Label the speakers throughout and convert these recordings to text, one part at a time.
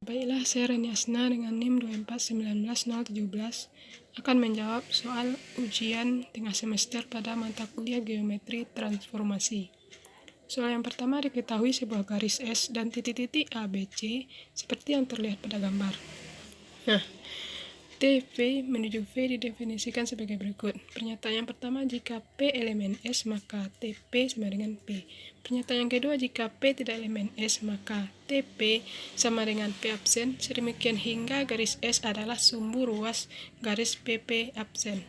Speaker 1: Baiklah, saya Rani Asna dengan NIM 2419017 akan menjawab soal ujian tengah semester pada mata kuliah Geometri Transformasi. Soal yang pertama, diketahui sebuah garis S dan titik-titik A, B, C seperti yang terlihat pada gambar. Nah, TV menuju V didefinisikan sebagai berikut. Pernyataan yang pertama, jika P elemen S maka TP sama dengan P. Pernyataan yang kedua, jika P tidak elemen S maka TP sama dengan P absen. Sedemikian hingga garis S adalah sumbu ruas garis PP absen.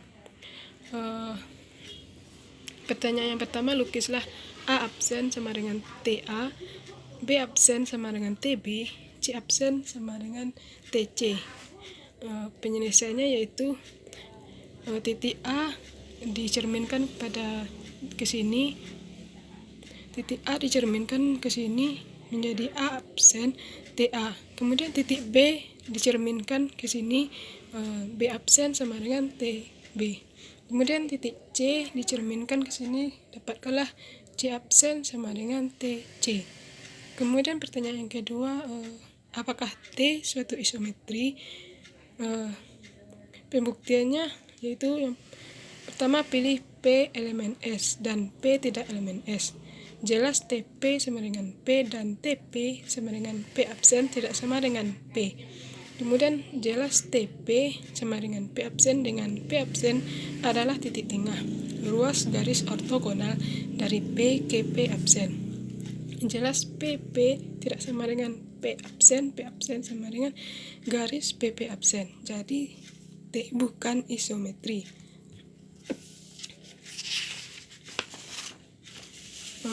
Speaker 1: Pertanyaan yang pertama, lukislah A absen sama dengan TA, B absen sama dengan TB, C absen sama dengan TC. Penyelesaiannya yaitu titik A dicerminkan pada ke sini, titik A dicerminkan ke sini menjadi A absen TA. Kemudian titik B dicerminkan ke sini, B absen sama dengan TB. Kemudian titik C dicerminkan ke sini, dapatkanlah C absen sama dengan TC. Kemudian pertanyaan yang kedua, apakah T suatu isometri? Pembuktiannya yaitu yang pertama, pilih P elemen S dan P tidak elemen S. Jelas TP sama dengan P dan TP sama dengan P absen tidak sama dengan P. Kemudian jelas TP sama dengan P absen dengan P absen adalah titik tengah ruas garis ortogonal dari P ke P absen. Jelas PP tidak sama dengan P absen sama dengan garis PP absen. Jadi T bukan isometri.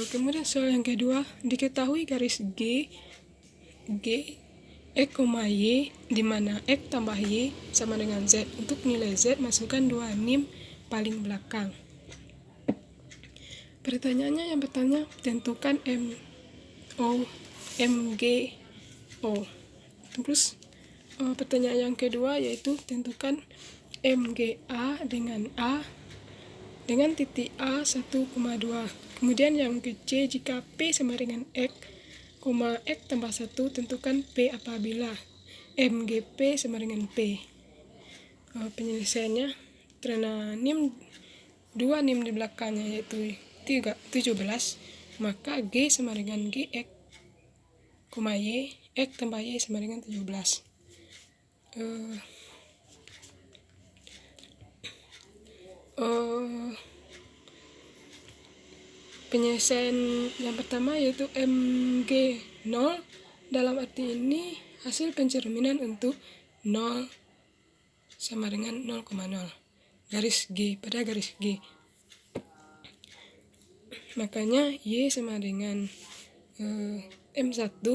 Speaker 1: Kemudian soal yang kedua, diketahui garis X, Y, di mana X tambah Y sama dengan Z. Untuk nilai Z, masukkan 2 NIM paling belakang. Pertanyaannya yang pertama, tentukan MGO. Terus pertanyaan yang kedua yaitu tentukan MGA dengan A dengan titik A 1,2. Kemudian yang ke C, jika P sama dengan X, X tambah 1, tentukan P apabila MGP sama dengan P. Penyelesaiannya, karena NIM 2 NIM di belakangnya yaitu 17, maka G sama dengan G, X, Y, X tambah Y sama dengan 17. Penyelesaian yang pertama yaitu MG0, dalam arti ini hasil pencerminan untuk 0 sama dengan 0,0 garis G pada garis G. Makanya Y sama dengan M1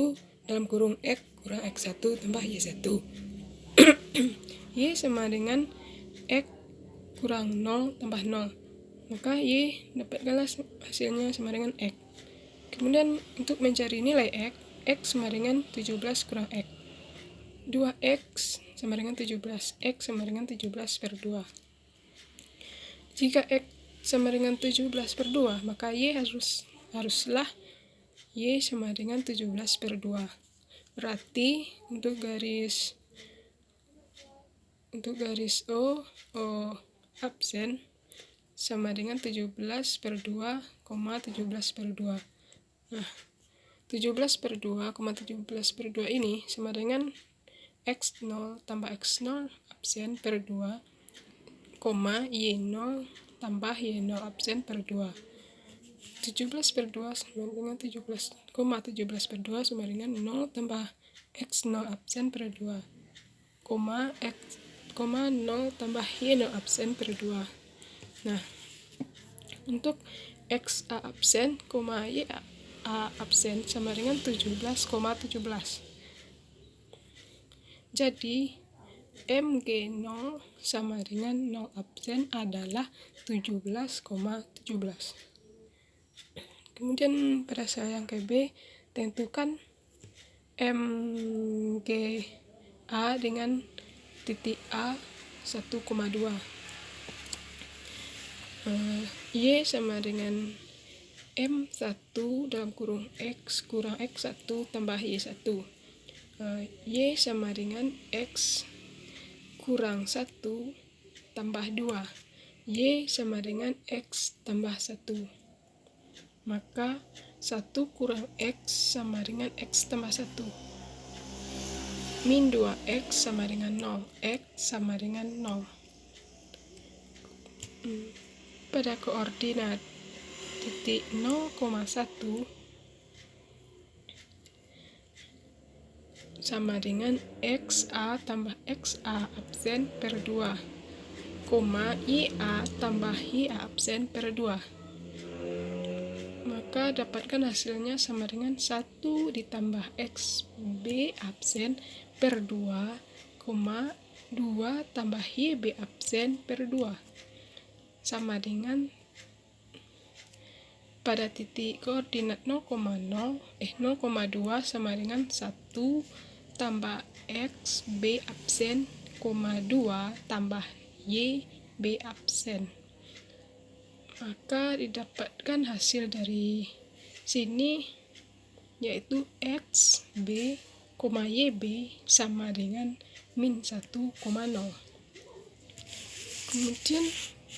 Speaker 1: dalam kurung X kurang X1 tambah Y1. Y sama dengan X kurang 0 tambah 0. Maka Y dapatkanlah hasilnya sama dengan X. Kemudian untuk mencari nilai X sama dengan 17 kurang X. 2X sama dengan 17. X sama dengan 17 per 2. Jika X sama dengan 17 per 2, maka Y haruslah Y sama dengan 17 per 2. Berarti untuk garis O absen sama dengan 17 per 2, 17 per 2. Nah, 17 per 2, 17 per 2 ini sama dengan X0 tambah X0 absen per 2, Y0 tambah Y0 absen per 2. 17 per 2 sama dengan 17 per 2 sama dengan 0 tambah X0 absen per 2, X, 0 tambah Y0 absen per 2. Nah, untuk X A absen, Y A absen sama dengan 17,17. Jadi MG0 sama dengan 0 absen adalah 17,17. Kemudian pada soal yang ke B, tentukan MGA dengan titik A 1,2. Y sama dengan M1 dalam kurung X kurang X1 tambah Y1. Y sama dengan X kurang 1 tambah 2. Y sama dengan X tambah 1. Maka 1 kurang X sama dengan X tambah 1. Min 2X sama dengan 0. X sama dengan 0. Pada koordinat titik 0,1 sama dengan XA tambah XA absen per 2, YA tambah YA absen per 2. Maka dapatkan hasilnya sama dengan 1 ditambah XB absen per 2, 2 tambah YB absen per 2. Sama dengan pada titik koordinat 0,2 sama dengan 1 tambah XB absen, 2 tambah YB absen. Maka didapatkan hasil dari sini yaitu XB, YB sama dengan min 1,0. Kemudian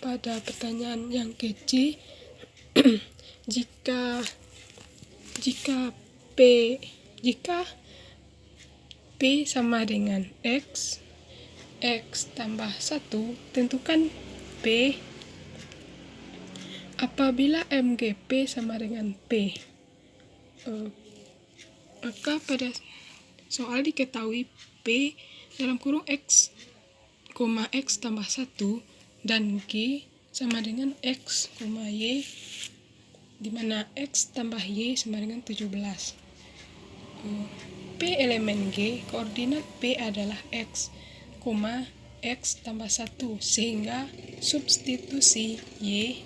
Speaker 1: pada pertanyaan yang kecil, jika P sama dengan X tambah 1, tentukan P apabila MGP sama dengan P. Maka pada soal diketahui P dalam kurung X, X tambah 1 dan G sama dengan X, Y, di mana X tambah Y sama dengan 17. P elemen G, koordinat P adalah X, X tambah 1, sehingga substitusi Y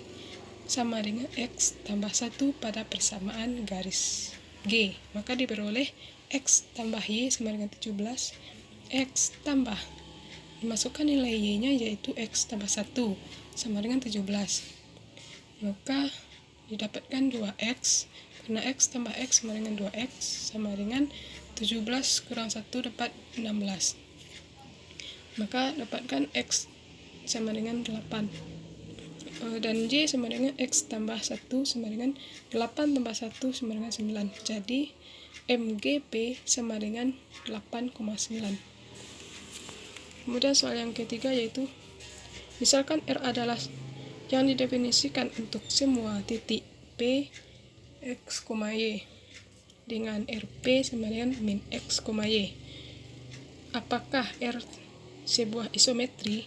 Speaker 1: sama dengan X tambah 1 pada persamaan garis G. Maka diperoleh X tambah Y sama dengan 17, X tambah, dimasukkan nilai Y-nya yaitu X tambah 1 sama dengan 17. Maka didapatkan 2X, karena X tambah X sama dengan 2X sama dengan 17 kurang 1 dapat 16. Maka dapatkan X sama dengan 8. Dan Y sama dengan X tambah 1 sama dengan 8 tambah 1 sama dengan 9. Jadi MGP sama dengan 8,9. Kemudian soal yang ketiga yaitu, misalkan R adalah yang didefinisikan untuk semua titik P, X, Y dengan RP sama dengan min X, Y. Apakah R sebuah isometri?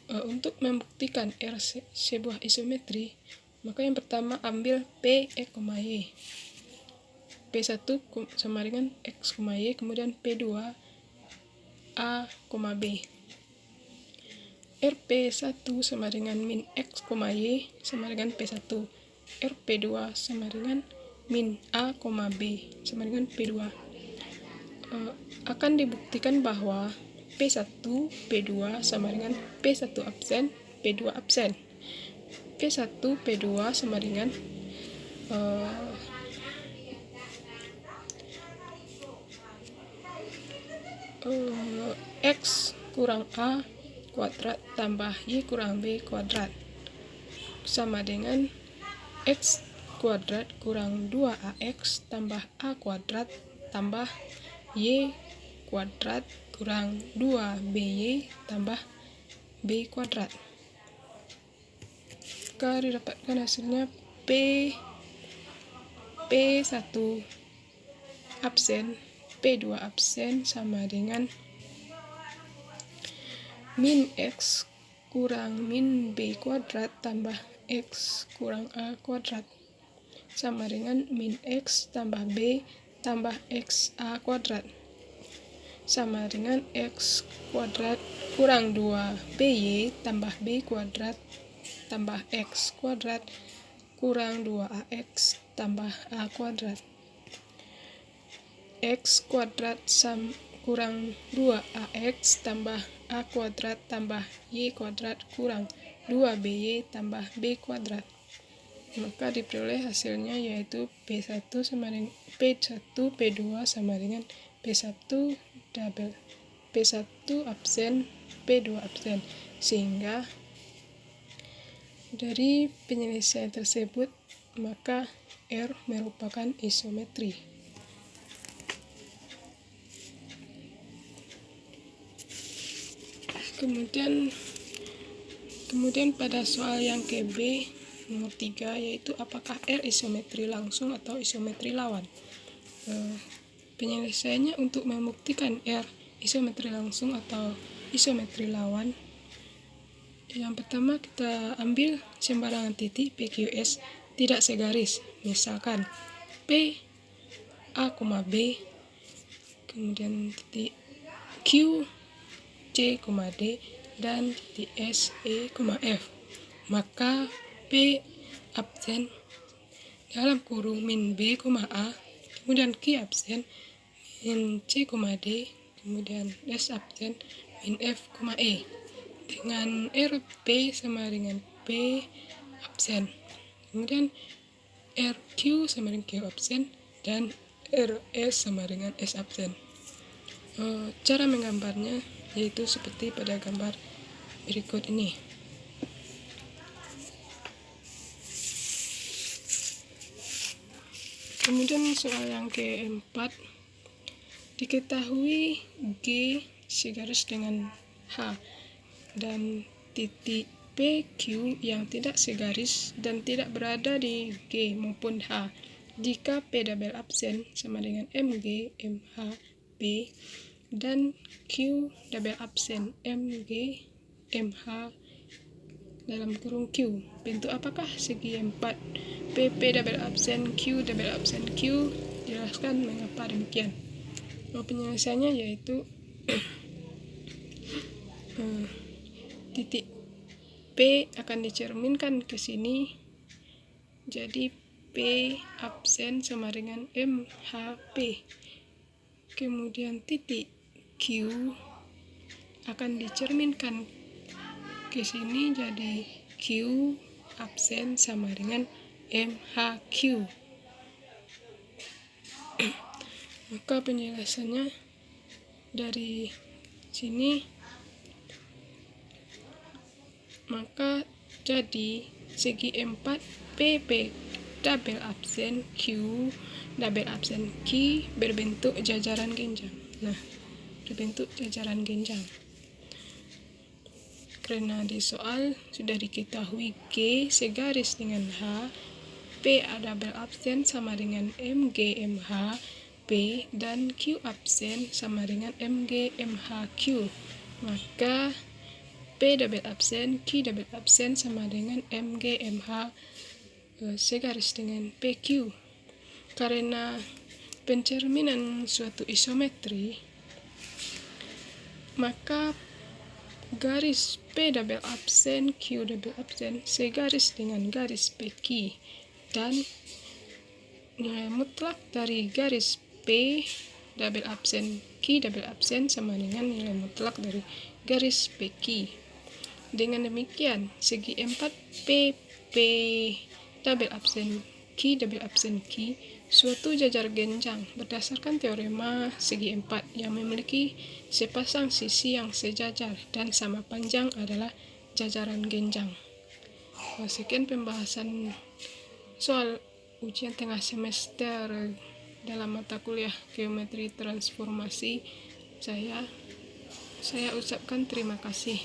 Speaker 1: Untuk membuktikan R sebuah isometri, maka yang pertama ambil P, Y. P1 sama dengan X, Y, kemudian P2 A, B. RP1 sama dengan min X, Y sama dengan P1. RP2 sama dengan min A, B sama dengan P2. Akan dibuktikan bahwa P1, P2 sama dengan P1 absen, P2 absen. P1, P2 sama dengan X kurang A kuadrat tambah Y kurang B kuadrat sama dengan X kuadrat kurang 2AX tambah A kuadrat tambah Y kuadrat kurang 2BY tambah B kuadrat. Maka didapatkan hasilnya P1 absen, P2 absen sama dengan min X kurang min B kuadrat tambah X kurang A kuadrat sama dengan min X tambah B tambah X A kuadrat sama dengan X kuadrat kurang 2 BY tambah B kuadrat tambah X kuadrat kurang 2AX tambah A kuadrat. X kuadrat kurang 2AX tambah A kuadrat tambah Y kuadrat kurang 2BY tambah B kuadrat. Maka diperoleh hasilnya yaitu P1 sama dengan P1 P2 sama dengan P1 double, P1 absen, P2 absen. Sehingga dari penyelesaian tersebut maka R merupakan isometri. Kemudian pada soal yang ke B nomor 3, yaitu apakah R isometri langsung atau isometri lawan. Penyelesaiannya untuk membuktikan R isometri langsung atau isometri lawan, yang pertama kita ambil sembarangan titik PQS tidak segaris, misalkan P A, B, kemudian titik Q C, D, dan titik S, E, F. Maka P absen dalam kurung min B, A, kemudian Q absen min C, D, kemudian S absen min F, E, dengan RP sama dengan P absen, kemudian RQ sama dengan Q absen, dan RS sama dengan S absen. Cara menggambarnya yaitu seperti pada gambar berikut ini. Kemudian soal yang keempat, diketahui G segaris dengan H dan titik PQ yang tidak segaris dan tidak berada di G maupun H jika P double absen sama dengan MG, MH, P, dan Q double absen MG, MH dalam kurung Q. Bentuk apakah segi 4? PP double absen Q double absen Q. Jelaskan mengapa demikian. Penyelesaiannya yaitu titik P akan dicerminkan ke sini, jadi P absen sama dengan MHP. Kemudian titik Q akan dicerminkan ke sini, jadi Q absen sama dengan MHQ. Maka penjelasannya dari sini, maka jadi segi 4 PP double absen Q double absen Q berbentuk jajaran genjang. Berbentuk jajaran genjang. Karena di soal sudah diketahui G segaris dengan H, P double absen sama dengan MG, MH, P, dan Q absen sama dengan MG, MH, Q. Maka P double absen, Q double absen sama dengan MG, MH segaris dengan PQ. Karena pencerminan suatu isometri, maka garis P double absen, Q double absen segaris dengan garis PQ, dan nilai mutlak dari garis P double absen, Q double absen sama dengan nilai mutlak dari garis PQ. Dengan demikian, segi 4 PP double absen Q double absen Q suatu jajar genjang berdasarkan teorema segi 4 yang memiliki sepasang sisi yang sejajar dan sama panjang adalah jajaran genjang. Sekian pembahasan soal ujian tengah semester dalam mata kuliah geometri transformasi. Saya ucapkan terima kasih.